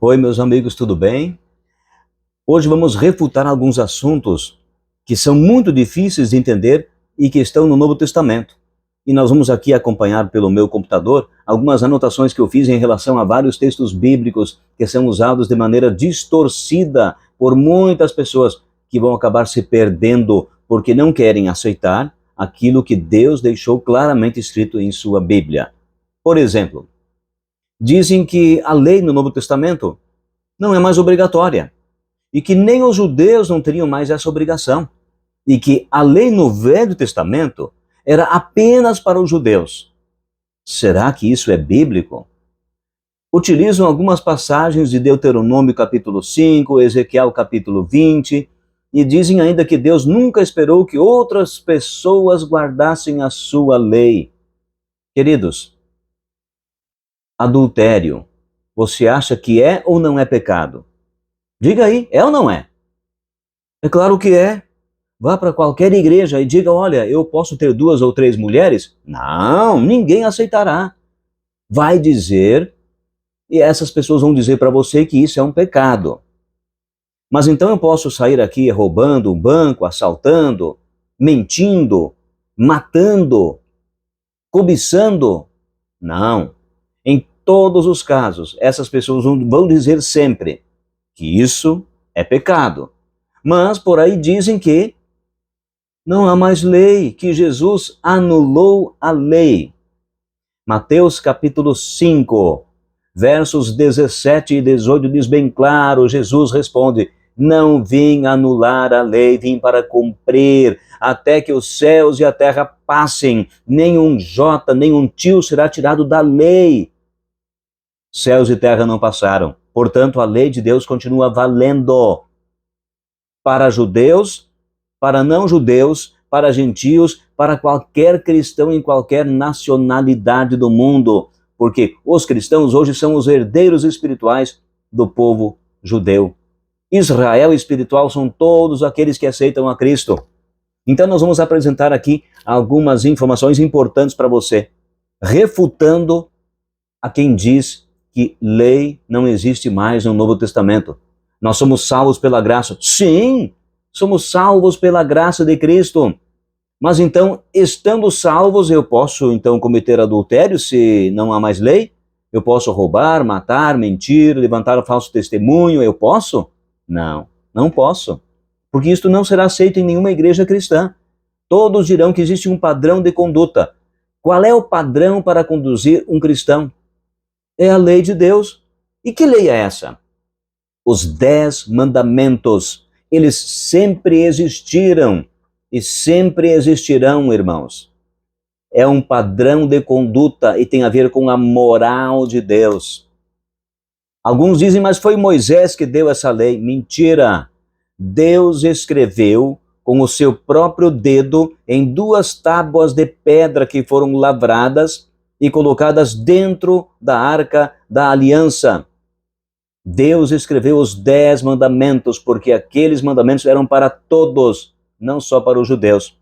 Oi, meus amigos, tudo bem? Hoje vamos refutar alguns assuntos que são muito difíceis de entender e que estão no Novo Testamento. E nós vamos aqui acompanhar pelo meu computador algumas anotações que eu fiz em relação a vários textos bíblicos que são usados de maneira distorcida por muitas pessoas que vão acabar se perdendo porque não querem aceitar aquilo que Deus deixou claramente escrito em sua Bíblia. Por exemplo, dizem que a lei no Novo Testamento não é mais obrigatória e que nem os judeus não teriam mais essa obrigação, e que a lei no Velho Testamento era apenas para os judeus. Será que isso é bíblico? Utilizam algumas passagens de Deuteronômio capítulo 5, Ezequiel capítulo 20, e dizem ainda que Deus nunca esperou que outras pessoas guardassem a sua lei. Queridos, adultério, você acha que é ou não é pecado? Diga aí, é ou não é? É claro que é. Vá para qualquer igreja e diga, olha, eu posso ter 2 ou 3 mulheres? Não, ninguém aceitará. Vai dizer, e essas pessoas vão dizer para você que isso é um pecado. Mas então eu posso sair aqui roubando um banco, assaltando, mentindo, matando, cobiçando? Não. Em todos os casos, essas pessoas vão dizer sempre que isso é pecado. Mas por aí dizem que não há mais lei, que Jesus anulou a lei. Mateus capítulo 5, versos 17 e 18 diz bem claro, Jesus responde, não vim anular a lei, vim para cumprir, até que os céus e a terra passem, nenhum jota, nenhum tio será tirado da lei. Céus e terra não passaram, portanto a lei de Deus continua valendo para judeus, para não-judeus, para gentios, para qualquer cristão em qualquer nacionalidade do mundo, porque os cristãos hoje são os herdeiros espirituais do povo judeu. Israel espiritual são todos aqueles que aceitam a Cristo. Então nós vamos apresentar aqui algumas informações importantes para você, refutando a quem diz que lei não existe mais no Novo Testamento. Nós somos salvos pela graça. Sim, somos salvos pela graça de Cristo. Mas então, estando salvos, eu posso então cometer adultério se não há mais lei? Eu posso roubar, matar, mentir, levantar falso testemunho? Eu posso? Não, não posso. Porque isto não será aceito em nenhuma igreja cristã. Todos dirão que existe um padrão de conduta. Qual é o padrão para conduzir um cristão? É a lei de Deus. E que lei é essa? Os 10 mandamentos. Eles sempre existiram e sempre existirão, irmãos. É um padrão de conduta e tem a ver com a moral de Deus. Alguns dizem, mas foi Moisés que deu essa lei. Mentira! Deus escreveu com o seu próprio dedo em 2 tábuas de pedra que foram lavradas e colocadas dentro da arca da aliança. Deus escreveu os 10 mandamentos, porque aqueles mandamentos eram para todos, não só para os judeus.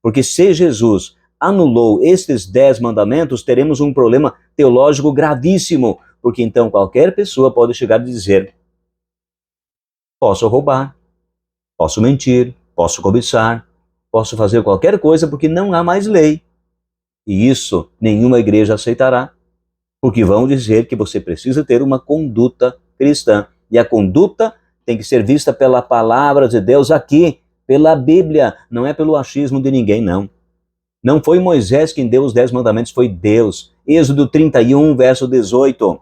Porque se Jesus anulou estes 10 mandamentos, teremos um problema teológico gravíssimo, porque então qualquer pessoa pode chegar e dizer, posso roubar, posso mentir, posso cobiçar, posso fazer qualquer coisa porque não há mais lei. E isso nenhuma igreja aceitará, porque vão dizer que você precisa ter uma conduta cristã. E a conduta tem que ser vista pela palavra de Deus aqui, pela Bíblia, não é pelo achismo de ninguém, não. Não foi Moisés quem deu os 10 mandamentos, foi Deus. Êxodo 31, verso 18.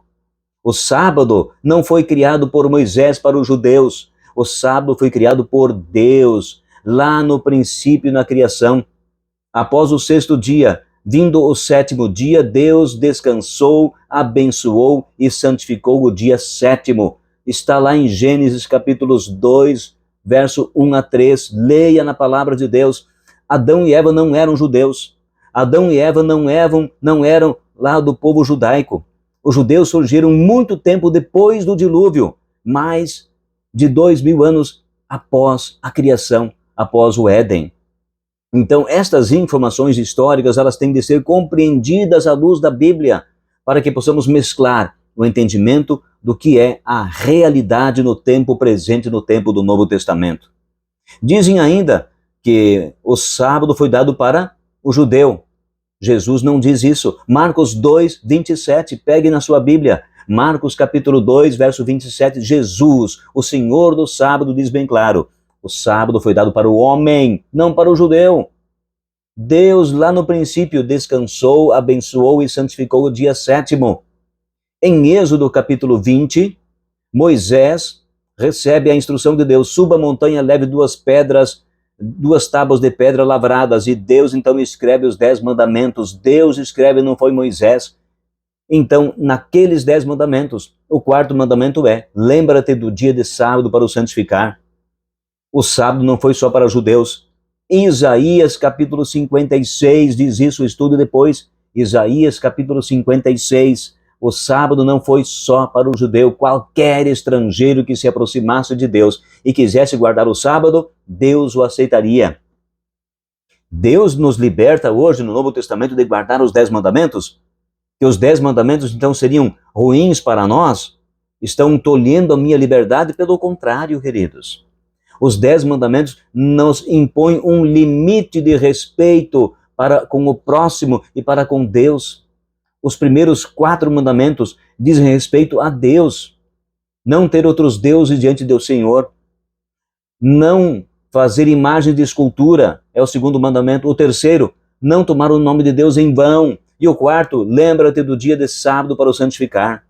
O sábado não foi criado por Moisés para os judeus. O sábado foi criado por Deus, lá no princípio, na criação. Após o 6º dia, vindo o 7º dia, Deus descansou, abençoou e santificou o dia 7º. Está lá em Gênesis capítulos 2, verso 1 a 3. Leia na palavra de Deus. Adão e Eva não eram judeus. Adão e Eva não eram lá do povo judaico. Os judeus surgiram muito tempo depois do dilúvio, mais de 2000 anos após a criação, após o Éden. Então, estas informações históricas, elas têm de ser compreendidas à luz da Bíblia, para que possamos mesclar o entendimento do que é a realidade no tempo presente, no tempo do Novo Testamento. Dizem ainda que o sábado foi dado para o judeu. Jesus não diz isso. Marcos 2, 27, pegue na sua Bíblia. Marcos capítulo 2, verso 27, Jesus, o Senhor do sábado, diz bem claro, o sábado foi dado para o homem, não para o judeu. Deus lá no princípio descansou, abençoou e santificou o dia sétimo. Em Êxodo capítulo 20, Moisés recebe a instrução de Deus, suba a montanha, leve duas tábuas de pedra lavradas, e Deus então escreve os 10 mandamentos. Deus escreve, não foi Moisés. Então, naqueles 10 mandamentos, o quarto mandamento é, lembra-te do dia de sábado para o santificar. O sábado não foi só para os judeus. Isaías capítulo 56 diz isso, estude depois. Isaías capítulo 56, o sábado não foi só para o judeu. Qualquer estrangeiro que se aproximasse de Deus e quisesse guardar o sábado, Deus o aceitaria. Deus nos liberta hoje no Novo Testamento de guardar os 10 mandamentos? Que os 10 mandamentos então seriam ruins para nós? Estão tolhendo a minha liberdade? Pelo contrário, queridos. Os 10 mandamentos nos impõem um limite de respeito para com o próximo e para com Deus. Os primeiros 4 mandamentos dizem respeito a Deus. Não ter outros deuses diante do Senhor. Não fazer imagem de escultura é o segundo mandamento. O terceiro, não tomar o nome de Deus em vão. E o quarto, lembra-te do dia de sábado para o santificar.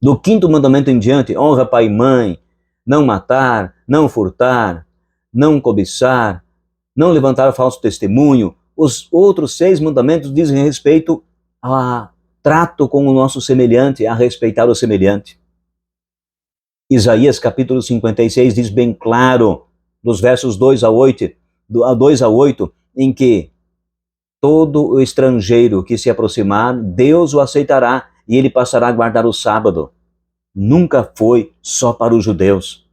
Do 5º mandamento em diante, honra pai e mãe, não matar, não furtar, não cobiçar, não levantar falso testemunho. Os outros 6 mandamentos dizem respeito a trato com o nosso semelhante, a respeitar o semelhante. Isaías capítulo 56 diz bem claro, dos versos 2 a 8, em que todo o estrangeiro que se aproximar, Deus o aceitará e ele passará a guardar o sábado. Nunca foi só para os judeus.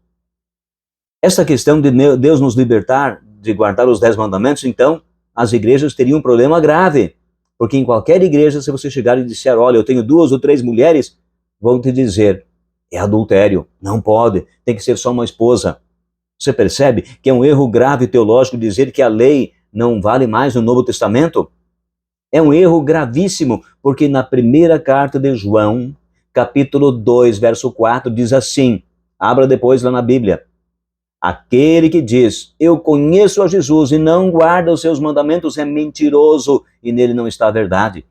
Essa questão de Deus nos libertar, de guardar os 10 mandamentos, então, as igrejas teriam um problema grave. Porque em qualquer igreja, se você chegar e disser, olha, eu tenho 2 ou 3 mulheres, vão te dizer, é adultério, não pode, tem que ser só uma esposa. Você percebe que é um erro grave teológico dizer que a lei não vale mais no Novo Testamento? É um erro gravíssimo, porque na primeira carta de João, capítulo 2, verso 4, diz assim, abra depois lá na Bíblia, aquele que diz, eu conheço a Jesus e não guarda os seus mandamentos é mentiroso e nele não está a verdade.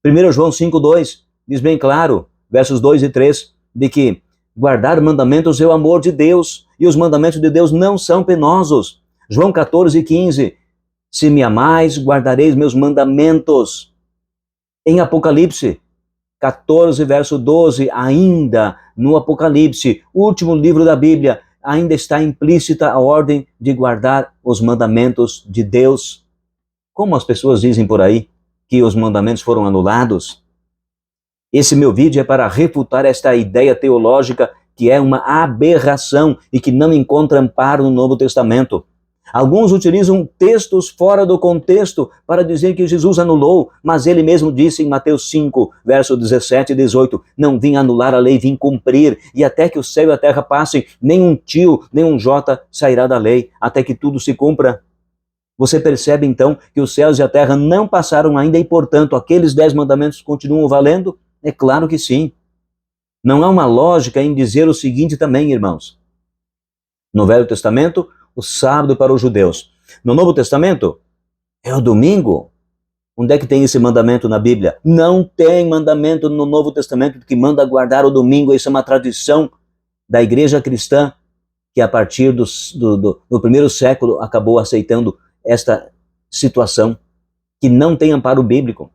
1 João 5, 2, diz bem claro, versos 2 e 3, de que guardar mandamentos é o amor de Deus e os mandamentos de Deus não são penosos. João 14, 15, se me amais, guardareis meus mandamentos. Em Apocalipse 14, verso 12, ainda no Apocalipse, último livro da Bíblia, ainda está implícita a ordem de guardar os mandamentos de Deus. Como as pessoas dizem por aí que os mandamentos foram anulados? Esse meu vídeo é para refutar esta ideia teológica que é uma aberração e que não encontra amparo no Novo Testamento. Alguns utilizam textos fora do contexto para dizer que Jesus anulou, mas ele mesmo disse em Mateus 5, verso 17 e 18, não vim anular a lei, vim cumprir, e até que o céu e a terra passem, nem um tio, nem um jota sairá da lei, até que tudo se cumpra. Você percebe então que os céus e a terra não passaram ainda e, portanto, aqueles 10 mandamentos continuam valendo? É claro que sim. Não há uma lógica em dizer o seguinte também, irmãos. No Velho Testamento, o sábado para os judeus. No Novo Testamento, é o domingo. Onde é que tem esse mandamento na Bíblia? Não tem mandamento no Novo Testamento que manda guardar o domingo. Isso é uma tradição da igreja cristã que a partir do primeiro século acabou aceitando esta situação que não tem amparo bíblico.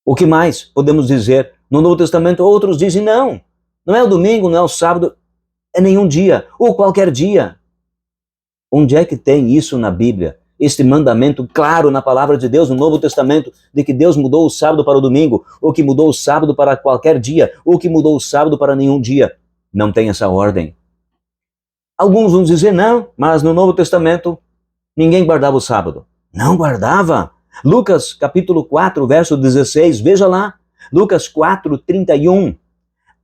O que mais podemos dizer? No Novo Testamento, outros dizem não é o domingo, não é o sábado, é nenhum dia, ou qualquer dia. Onde é que tem isso na Bíblia? Este mandamento claro na palavra de Deus, no Novo Testamento, de que Deus mudou o sábado para o domingo, ou que mudou o sábado para qualquer dia, ou que mudou o sábado para nenhum dia. Não tem essa ordem. Alguns vão dizer não, mas no Novo Testamento ninguém guardava o sábado. Não guardava. Lucas capítulo 4, verso 16, veja lá. Lucas 4:31.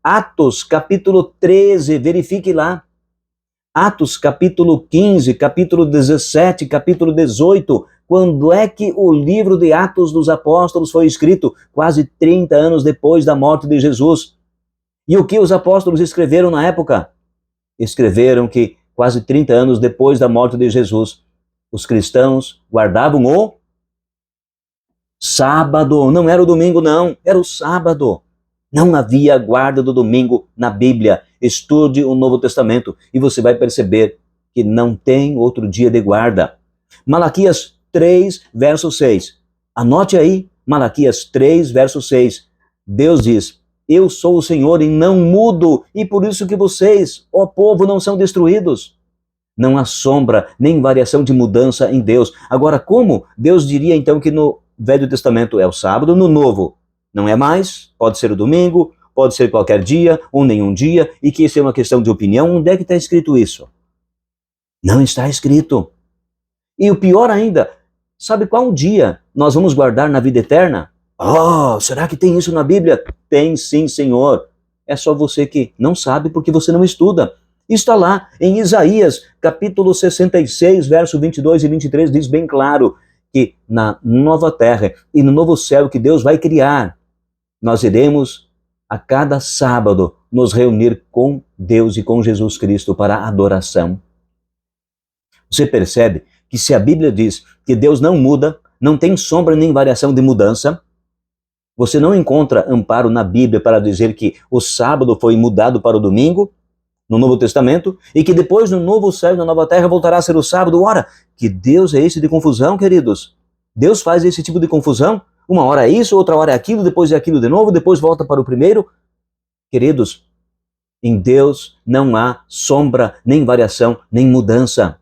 Atos capítulo 13, verifique lá. Atos capítulo 15, capítulo 17, capítulo 18. Quando é que o livro de Atos dos Apóstolos foi escrito? Quase 30 anos depois da morte de Jesus. E o que os apóstolos escreveram na época? Escreveram que quase 30 anos depois da morte de Jesus, os cristãos guardavam o sábado. Não era o domingo, não, era o sábado. Não havia guarda do domingo na Bíblia. Estude o Novo Testamento e você vai perceber que não tem outro dia de guarda. Malaquias 3, verso 6. Anote aí, Malaquias 3, verso 6. Deus diz: eu sou o Senhor e não mudo, e por isso que vocês, ó povo, não são destruídos. Não há sombra nem variação de mudança em Deus. Agora, como Deus diria então que no Velho Testamento é o sábado, no Novo não é mais, pode ser o domingo, pode ser qualquer dia ou nenhum dia, e que isso é uma questão de opinião? Onde é que está escrito isso? Não está escrito. E o pior ainda, sabe qual dia nós vamos guardar na vida eterna? Oh, será que tem isso na Bíblia? Tem sim, Senhor. É só você que não sabe porque você não estuda. Está lá em Isaías, capítulo 66, verso 22 e 23, diz bem claro que na nova terra e no novo céu que Deus vai criar, nós iremos a cada sábado nos reunir com Deus e com Jesus Cristo para a adoração. Você percebe que se a Bíblia diz que Deus não muda, não tem sombra nem variação de mudança, você não encontra amparo na Bíblia para dizer que o sábado foi mudado para o domingo, no Novo Testamento, e que depois no novo céu e na nova terra voltará a ser o sábado. Ora, que Deus é esse de confusão, queridos? Deus faz esse tipo de confusão? Uma hora é isso, outra hora é aquilo, depois é aquilo de novo, depois volta para o primeiro. Queridos, em Deus não há sombra, nem variação, nem mudança.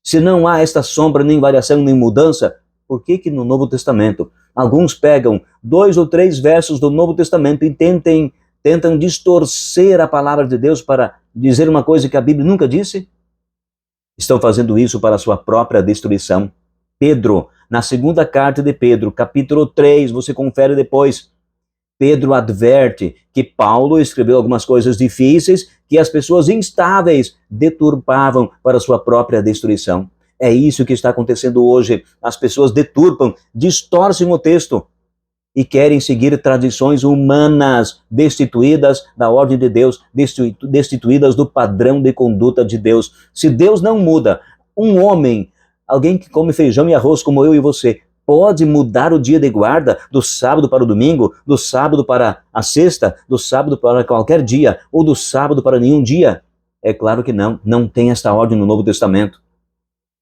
Se não há esta sombra, nem variação, nem mudança, por que no Novo Testamento alguns pegam 2 ou 3 versos do Novo Testamento e tentam distorcer a palavra de Deus para dizer uma coisa que a Bíblia nunca disse? Estão fazendo isso para a sua própria destruição. Pedro, na segunda carta de Pedro, capítulo 3, você confere depois, Pedro adverte que Paulo escreveu algumas coisas difíceis que as pessoas instáveis deturpavam para a sua própria destruição. É isso que está acontecendo hoje. As pessoas deturpam, distorcem o texto e querem seguir tradições humanas, destituídas da ordem de Deus, destituídas do padrão de conduta de Deus. Se Deus não muda, um homem, alguém que come feijão e arroz como eu e você, pode mudar o dia de guarda do sábado para o domingo, do sábado para a sexta, do sábado para qualquer dia, ou do sábado para nenhum dia? É claro que não. Não tem esta ordem no Novo Testamento.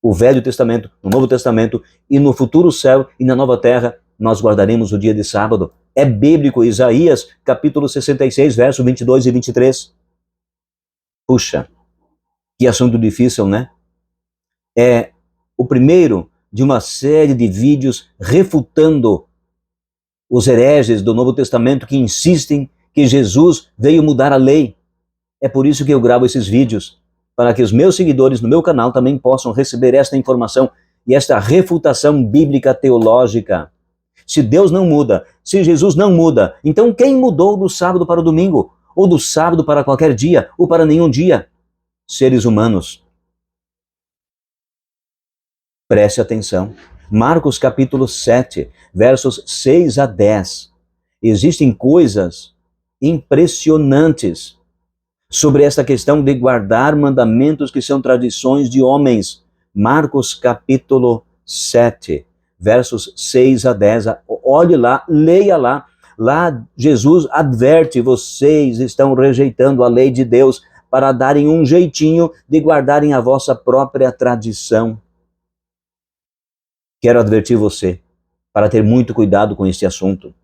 O Velho Testamento, no Novo Testamento e no futuro céu e na nova terra, nós guardaremos o dia de sábado. É bíblico, Isaías, capítulo 66, verso 22 e 23. Puxa, que assunto difícil, né? É o primeiro de uma série de vídeos refutando os hereges do Novo Testamento que insistem que Jesus veio mudar a lei. É por isso que eu gravo esses vídeos, para que os meus seguidores no meu canal também possam receber esta informação e esta refutação bíblica teológica. Se Deus não muda, se Jesus não muda, então quem mudou do sábado para o domingo? Ou do sábado para qualquer dia, ou para nenhum dia? Seres humanos. Preste atenção. Marcos capítulo 7, versos 6 a 10. Existem coisas impressionantes sobre esta questão de guardar mandamentos que são tradições de homens. Marcos capítulo 7, versos 6 a 10. Olhe lá, leia lá. Lá Jesus adverte: vocês estão rejeitando a lei de Deus para darem um jeitinho de guardarem a vossa própria tradição. Quero advertir você para ter muito cuidado com este assunto.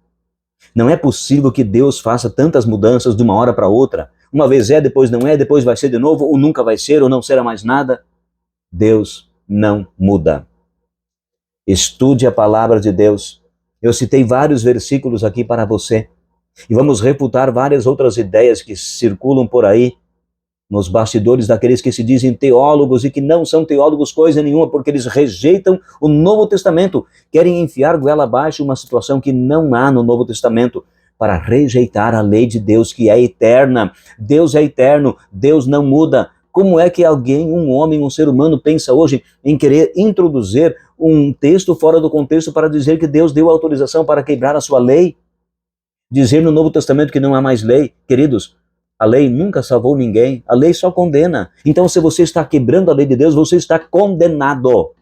Não é possível que Deus faça tantas mudanças de uma hora para outra. Uma vez é, depois não é, depois vai ser de novo, ou nunca vai ser, ou não será mais nada. Deus não muda. Estude a palavra de Deus. Eu citei vários versículos aqui para você. E vamos refutar várias outras ideias que circulam por aí, nos bastidores daqueles que se dizem teólogos e que não são teólogos coisa nenhuma, porque eles rejeitam o Novo Testamento, querem enfiar goela abaixo uma situação que não há no Novo Testamento. para rejeitar a lei de Deus, que é eterna. Deus é eterno, Deus não muda. Como é que alguém, um homem, um ser humano, pensa hoje em querer introduzir um texto fora do contexto para dizer que Deus deu autorização para quebrar a sua lei? Dizer no Novo Testamento que não há mais lei? Queridos, a lei nunca salvou ninguém, a lei só condena. Então, se você está quebrando a lei de Deus, você está condenado.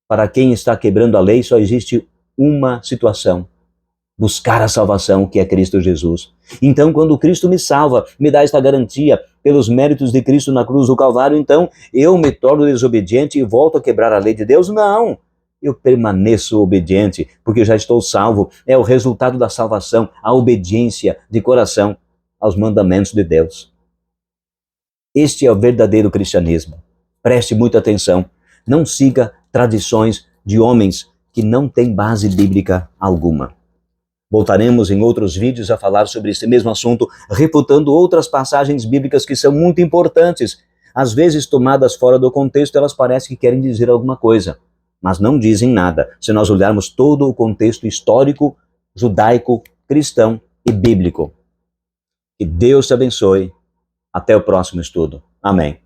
Para quem está quebrando a lei, só existe uma situação: buscar a salvação, que é Cristo Jesus. Então, quando Cristo me salva, me dá esta garantia, pelos méritos de Cristo na cruz do Calvário, então eu me torno desobediente e volto a quebrar a lei de Deus? Não! Eu permaneço obediente, porque já estou salvo. É o resultado da salvação, a obediência de coração aos mandamentos de Deus. Este é o verdadeiro cristianismo. Preste muita atenção. Não siga tradições de homens que não têm base bíblica alguma. Voltaremos em outros vídeos a falar sobre esse mesmo assunto, refutando outras passagens bíblicas que são muito importantes. Às vezes, tomadas fora do contexto, elas parecem que querem dizer alguma coisa, mas não dizem nada, se nós olharmos todo o contexto histórico, judaico, cristão e bíblico. Que Deus te abençoe. Até o próximo estudo. Amém.